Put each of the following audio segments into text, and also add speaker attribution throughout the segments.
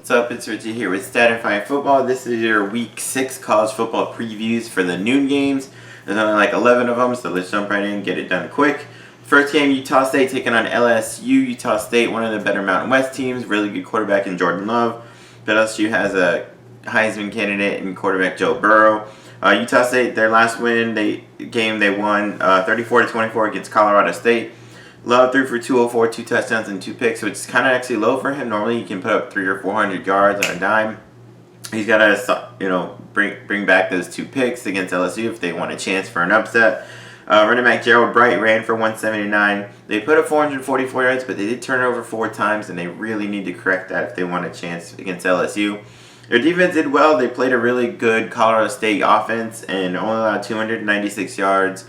Speaker 1: What's up? It's Richie here with Statify Football. This is your Week 6 college football previews for the noon games. There's only like 11 of them, so let's jump right in and get it done quick. First game, Utah State taking on LSU. Utah State, one of the better Mountain West teams. Really good quarterback in Jordan Love. But LSU has a Heisman candidate in quarterback Joe Burrow. Utah State, their last win, they won 34-24 against Colorado State. Love threw for 204, 2 touchdowns and 2 picks, which is kind of actually low for him. Normally, he can put up 300 or 400 yards on a dime. He's got to, bring back those 2 picks against LSU if they want a chance for an upset. Running back Gerald Bright ran for 179. They put up 444 yards, but they did turn it over 4 times, and they really need to correct that if they want a chance against LSU. Their defense did well. They played a really good Colorado State offense and only allowed 296 yards.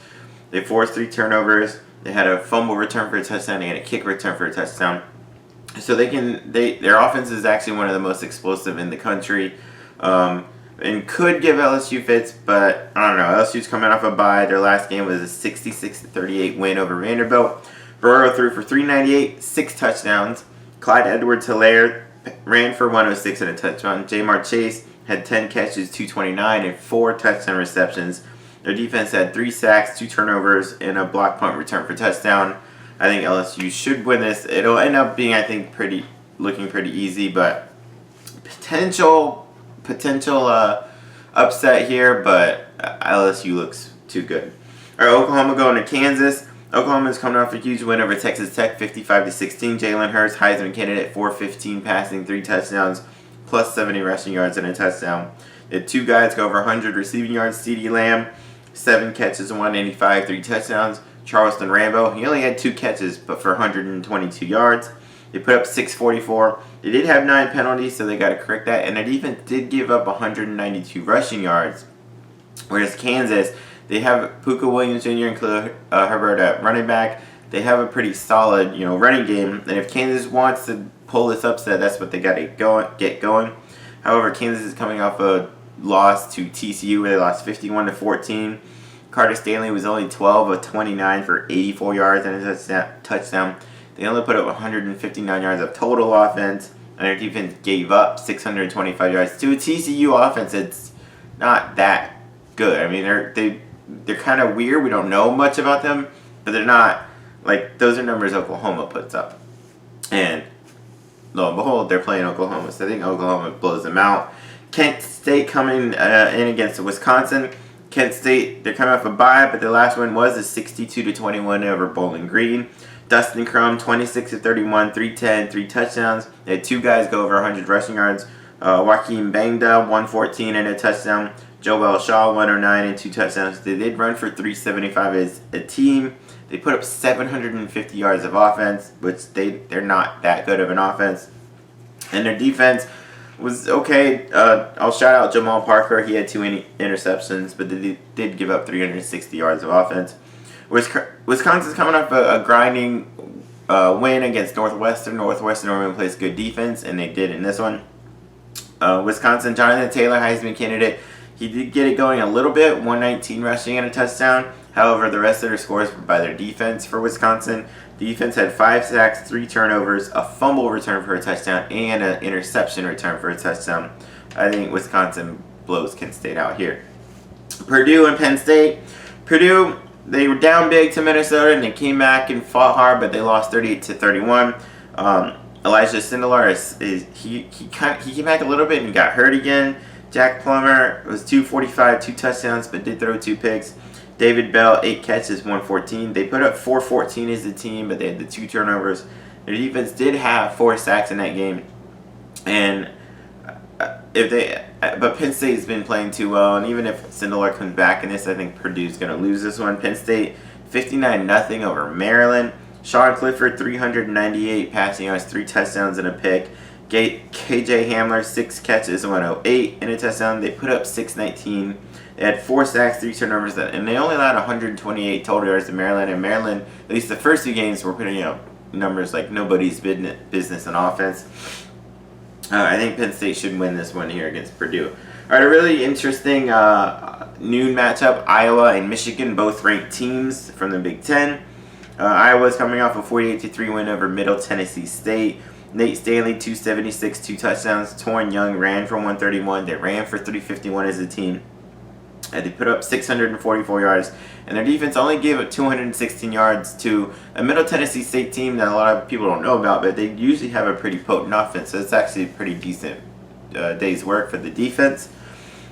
Speaker 1: They forced 3 turnovers. They had a fumble return for a touchdown and a kick return for a touchdown. So their offense is actually one of the most explosive in the country. And could give LSU fits, but I don't know. LSU's coming off a bye. Their last game was a 66-38 win over Vanderbilt. Burrow threw for 398, 6 touchdowns. Clyde Edwards-Helaire ran for 106 and a touchdown. Jamar Chase had 10 catches, 229, and 4 touchdown receptions. Their defense had 3 sacks, 2 turnovers, and a block punt return for touchdown. I think LSU should win this. It'll end up being, I think, looking pretty easy, but potential upset here, but LSU looks too good. All right, Oklahoma going to Kansas. Oklahoma is coming off a huge win over Texas Tech, 55-16. Jalen Hurts, Heisman candidate, 415 passing, 3 touchdowns, plus 70 rushing yards and a touchdown. They had 2 guys go over 100 receiving yards. CeeDee Lamb, 7 catches, 185, 3 touchdowns. Charleston Rambo, he only had 2 catches, but for 122 yards. They put up 644. They did have 9 penalties, so they got to correct that. And their defense did give up 192 rushing yards. Whereas Kansas, they have Puka Williams Jr. and Khalil Herbert at running back. They have a pretty solid, running game. And if Kansas wants to pull this upset, that's what they got to get going. However, Kansas is coming off a loss to TCU where they lost 51-14. Carter Stanley was only 12 of 29 for 84 yards and a touchdown. They only put up 159 yards of total offense, and their defense gave up 625 yards to a TCU offense. It's not that good. I mean, they're kind of weird. We don't know much about them, but they're not like those are numbers Oklahoma puts up. And lo and behold, they're playing Oklahoma, so I think Oklahoma blows them out. Kent State coming in against Wisconsin. Kent State, they're coming off a bye, but their last win was a 62-21 over Bowling Green. Dustin Crum, 26-31, 310, 3 touchdowns. They had 2 guys go over 100 rushing yards. Joaquin Bangda, 114 and a touchdown. Joel Shaw, 109 and 2 touchdowns. They did run for 375 as a team. They put up 750 yards of offense, which they're not that good of an offense. And their defense was okay. I'll shout out Jamal Parker. He had 2 interceptions, but they did give up 360 yards of offense. Wisconsin's coming off a grinding win against Northwestern. Northwestern normally plays good defense, and they did in this one. Wisconsin, Jonathan Taylor, Heisman candidate. He did get it going a little bit, 119 rushing and a touchdown. However, the rest of their scores were by their defense for Wisconsin. The defense had 5 sacks, 3 turnovers, a fumble return for a touchdown, and an interception return for a touchdown. I think Wisconsin blows Kent State out here. Purdue and Penn State. Purdue, they were down big to Minnesota, and they came back and fought hard, but they lost 38-31. Elijah Sindelar, he came back a little bit and got hurt again. Jack Plummer was 245, 2 touchdowns, but did throw 2 picks. David Bell, 8 catches, 114. They put up 414 as a team, but they had the 2 turnovers. Their defense did have 4 sacks in that game, and but Penn State's been playing too well, and even if Sindelar comes back in this, I think Purdue's going to lose this one. Penn State, 59-0 over Maryland. Sean Clifford, 398 passing yards, 3 touchdowns and a pick. KJ Hamler, 6 catches, 108 and a touchdown. They put up 619. They had 4 sacks, 3 turnovers, and they only allowed 128 total yards to Maryland. And Maryland, at least the first 2 games, were putting up numbers like nobody's business on offense. I think Penn State should win this one here against Purdue. All right, a really interesting noon matchup. Iowa and Michigan, both ranked teams from the Big Ten. Iowa's coming off a 48-3 win over Middle Tennessee State. Nate Stanley, 276, 2 touchdowns. Torrin Young ran for 131. They ran for 351 as a team. And they put up 644 yards. And their defense only gave up 216 yards to a Middle Tennessee State team that a lot of people don't know about, but they usually have a pretty potent offense. So it's actually a pretty decent day's work for the defense.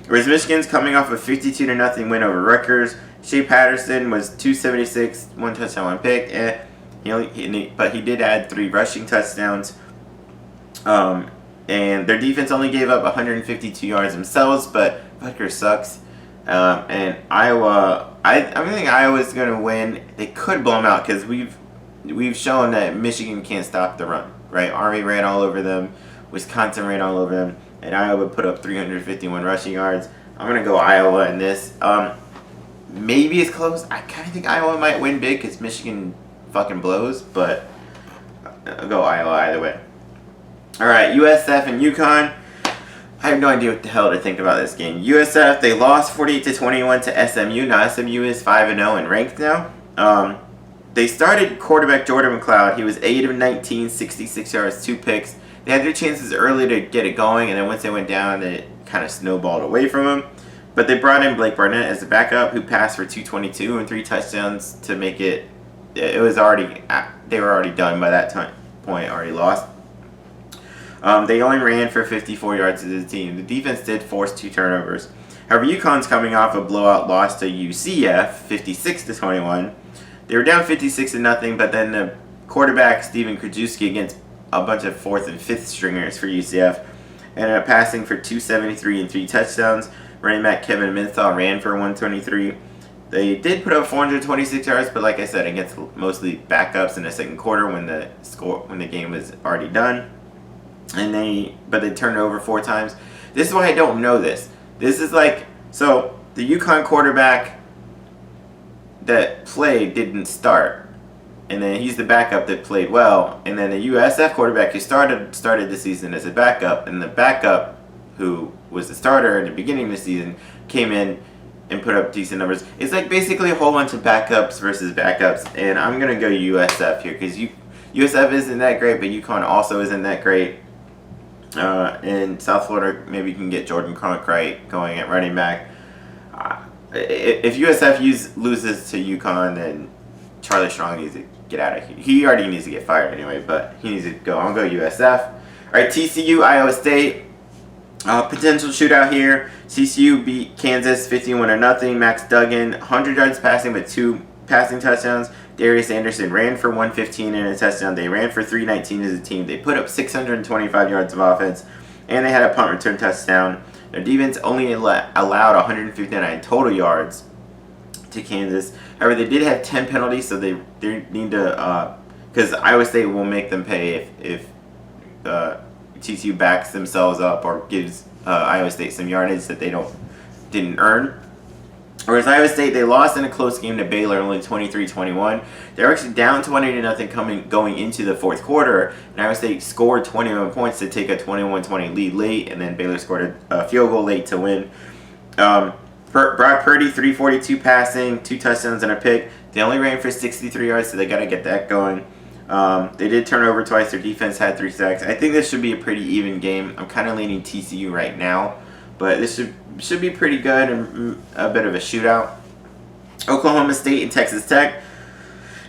Speaker 1: Whereas Michigan's coming off a 52-0 win over Rutgers. Shea Patterson was 276, 1 touchdown, 1 pick. But he did add 3 rushing touchdowns. And their defense only gave up 152 yards themselves, but Rutgers sucks. And Iowa, I think Iowa's going to win. They could blow them out because we've shown that Michigan can't stop the run, right? Army ran all over them. Wisconsin ran all over them. And Iowa put up 351 rushing yards. I'm going to go Iowa in this. Maybe it's close. I kind of think Iowa might win big because Michigan fucking blows, but I'll go Iowa either way. All right, USF and UConn. I have no idea what the hell to think about this game. USF, they lost 48-21 to SMU. Now SMU is 5-0 and ranked now. They started quarterback Jordan McLeod. He was 8 of 19, 66 yards, 2 picks. They had their chances early to get it going, and then once they went down, it kind of snowballed away from them. But they brought in Blake Barnett as the backup, who passed for 222 and 3 touchdowns to make it. It was already, they were already done by that point, already lost. They only ran for 54 yards as a team. The defense did force 2 turnovers. However, UConn's coming off a blowout loss to UCF, 56-21. They were down 56-0, but then the quarterback Steven Krajewski against a bunch of 4th and 5th stringers for UCF ended up passing for 273 and 3 touchdowns. Running back Kevin Minthal ran for 123. They did put up 426 yards, but like I said, against mostly backups in the second quarter when the game was already done. But they turned it over 4 times. This is why I don't know this. This is like, so the UConn quarterback that played didn't start. And then he's the backup that played well. And then the USF quarterback who started the season as a backup. And the backup, who was the starter in the beginning of the season, came in and put up decent numbers. It's like basically a whole bunch of backups versus backups. And I'm going to go USF here because USF isn't that great, but UConn also isn't that great. In South Florida, maybe you can get Jordan Cronkrite going at running back. If USF loses to UConn, then Charlie Strong needs to get out of here. He already needs to get fired anyway, but he needs to go. I'll go USF. All right, TCU, Iowa State. Potential shootout here. TCU beat Kansas 51-0. Max Duggan, 100 yards passing with 2 passing touchdowns. Darius Anderson ran for 115 and a touchdown. They ran for 319 as a team. They put up 625 yards of offense, and they had a punt return touchdown. Their defense only allowed 159 total yards to Kansas. However, they did have 10 penalties, so they need to, because Iowa State will make them pay if TCU backs themselves up or gives Iowa State some yardage that they didn't earn. Whereas Iowa State, they lost in a close game to Baylor, only 23-21. They were actually down 20-0 going into the fourth quarter, and Iowa State scored 21 points to take a 21-20 lead late, and then Baylor scored a field goal late to win. Brock Purdy, 342 passing, 2 touchdowns and a pick. They only ran for 63 yards, so they got to get that going. They did turn over twice. Their defense had 3 sacks. I think this should be a pretty even game. I'm kind of leaning TCU right now, but this should be pretty good and a bit of a shootout. Oklahoma State and Texas Tech.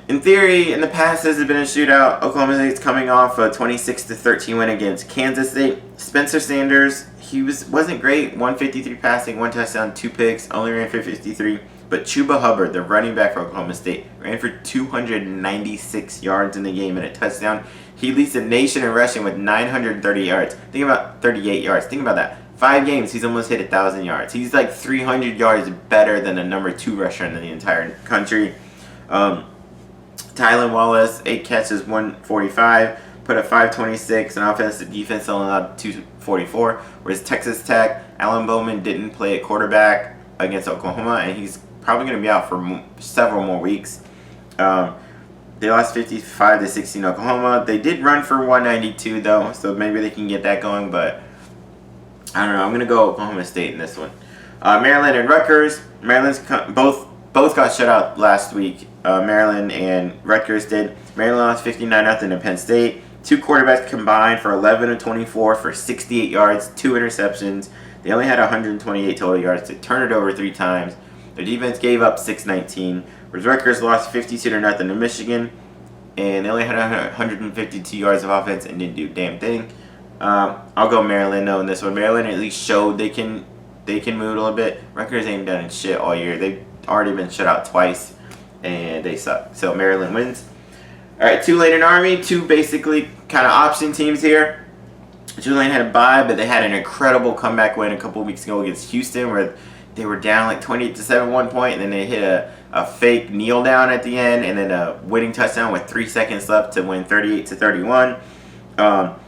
Speaker 1: In theory, in the past, this has been a shootout. Oklahoma State's coming off a 26-13 win against Kansas State. Spencer Sanders, he wasn't great. 153 passing, 1 touchdown, 2 picks, only ran for 53. But Chuba Hubbard, the running back for Oklahoma State, ran for 296 yards in the game and a touchdown. He leads the nation in rushing with 930 yards. Think about 38 yards. Think about that. 5 games, he's almost hit 1,000 yards. He's like 300 yards better than the number 2 rusher in the entire country. Tylan Wallace, 8 catches, 145, put up 526, and offensive defense only allowed 244. Whereas Texas Tech, Alan Bowman didn't play at quarterback against Oklahoma, and he's probably going to be out for several more weeks. They lost 55-16 Oklahoma. They did run for 192 though, so maybe they can get that going, but I don't know. I'm going to go Oklahoma State in this one. Maryland and Rutgers. Maryland's both got shut out last week Maryland and Rutgers did. Maryland lost 59-0 to Penn State. Two quarterbacks combined for 11 of 24 for 68 yards, 2 interceptions. They only had 128 total yards. They turned it over 3 times. Their defense gave up 619. Whereas Rutgers lost 52-0 to Michigan, and they only had 152 yards of offense and didn't do a damn thing. I'll go Maryland though in this one. Maryland at least showed they can move a little bit. Rutgers ain't done shit all year. They've already been shut out twice, and they suck. So Maryland wins. All right, Tulane and Army, two basically kind of option teams here. Tulane had a bye, but they had an incredible comeback win a couple weeks ago against Houston, where they were down like 28-7 at one point, and then they hit a fake kneel down at the end, and then a winning touchdown with 3 seconds left to win 38-31.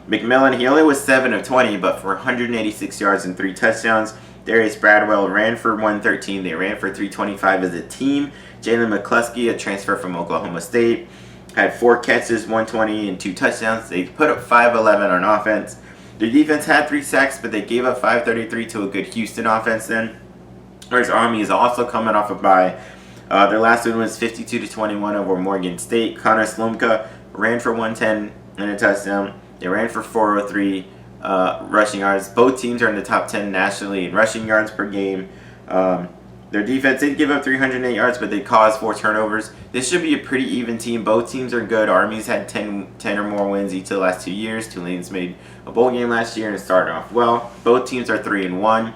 Speaker 1: McMillan, he only was 7 of 20, but for 186 yards and 3 touchdowns. Darius Bradwell ran for 113. They ran for 325 as a team. Jalen McCluskey, a transfer from Oklahoma State, had 4 catches, 120, and 2 touchdowns. They put up 511 on offense. Their defense had 3 sacks, but they gave up 533 to a good Houston offense then. Whereas Army is also coming off a bye. Their last win was 52-21 over Morgan State. Connor Slumka ran for 110 and a touchdown. They ran for 403 rushing yards. Both teams are in the top 10 nationally in rushing yards per game. Their defense did give up 308 yards, but they caused 4 turnovers. This should be a pretty even team. Both teams are good. Army's had 10 or more wins each of the last 2 years. Tulane's made a bowl game last year and started off well. Both teams are 3-1.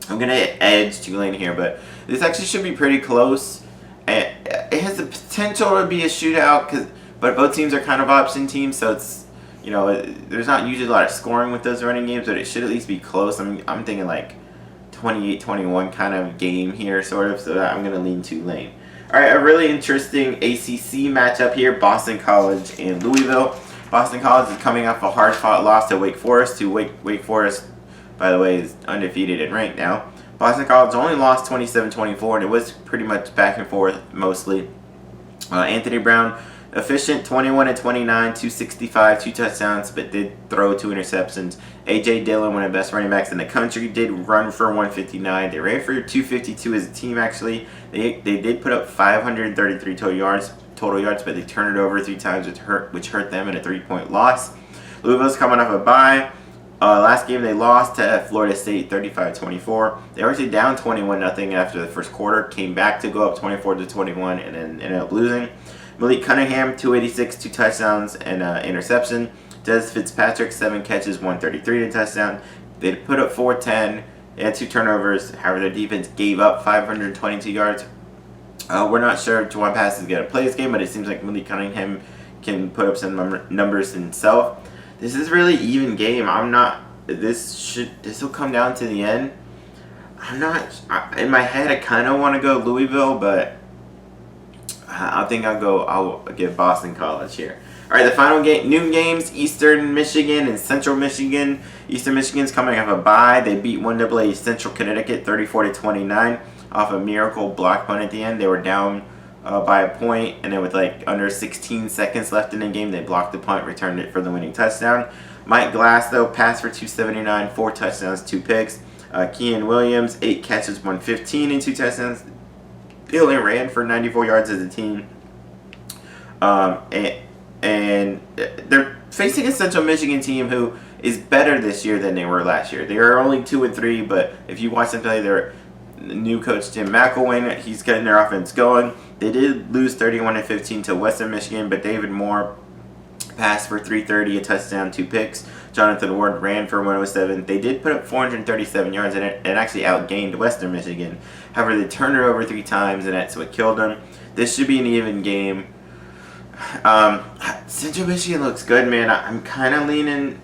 Speaker 1: I'm going to edge Tulane here, but this actually should be pretty close. It has the potential to be a shootout, but both teams are kind of option teams, so it's, there's not usually a lot of scoring with those running games, but it should at least be close. I'm thinking like 28-21 kind of game here, sort of, so I'm going to lean Tulane. All right, a really interesting ACC matchup here, Boston College and Louisville. Boston College is coming off a hard-fought loss to Wake Forest, Wake Forest, by the way, is undefeated and ranked now. Boston College only lost 27-24, and it was pretty much back and forth mostly. Anthony Brown, efficient, 21-29, 265, 2 touchdowns, but did throw 2 interceptions. A.J. Dillon, one of the best running backs in the country, did run for 159. They ran for 252 as a team, actually. They did put up 533 total yards, but they turned it over 3 times, which hurt them in a 3-point loss. Louisville's coming off a bye. Last game they lost to Florida State 35-24. They were actually down 21-0 after the first quarter, came back to go up 24-21, and then ended up losing. Malik Cunningham, 286, 2 touchdowns, and interception. Des Fitzpatrick, 7 catches, 133 and a touchdown. They put up 410. They had 2 turnovers. However, their defense gave up 522 yards. We're not sure if Juwan Pass is going to play this game, but it seems like Malik Cunningham can put up some numbers himself. This is a really even game. This will come down to the end. In my head, I kind of want to go Louisville, but I think I'll give Boston College here. All right, the final noon games, Eastern Michigan and Central Michigan. Eastern Michigan's coming off a bye. They beat 1AA Central Connecticut 34-29 off a miracle block punt at the end. They were down by a point, and then with like under 16 seconds left in the game, they blocked the punt, returned it for the winning touchdown. Mike Glass, though, passed for 279, 4 touchdowns, 2 picks. Kean Williams, 8 catches, 115, and 2 touchdowns. They only ran for 94 yards as a team. And they're facing a Central Michigan team who is better this year than they were last year. They are only 2-3, but if you watch them play, they're new coach Jim McElwain, he's getting their offense going. They did lose 31-15 to Western Michigan, but David Moore passed for 330, a touchdown, 2 picks. Jonathan Ward ran for 107. They did put up 437 yards and actually outgained Western Michigan. However, they turned it over 3 times, and that's what killed them. This should be an even game. Central Michigan looks good, man. I'm kind of leaning.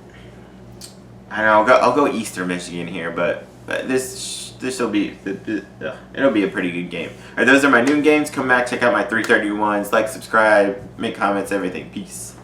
Speaker 1: I don't know. I'll go Eastern Michigan here, but this will be it'll be a pretty good game. All right, those are my noon games. Come back, check out my 331s. Like, subscribe, make comments, everything. Peace.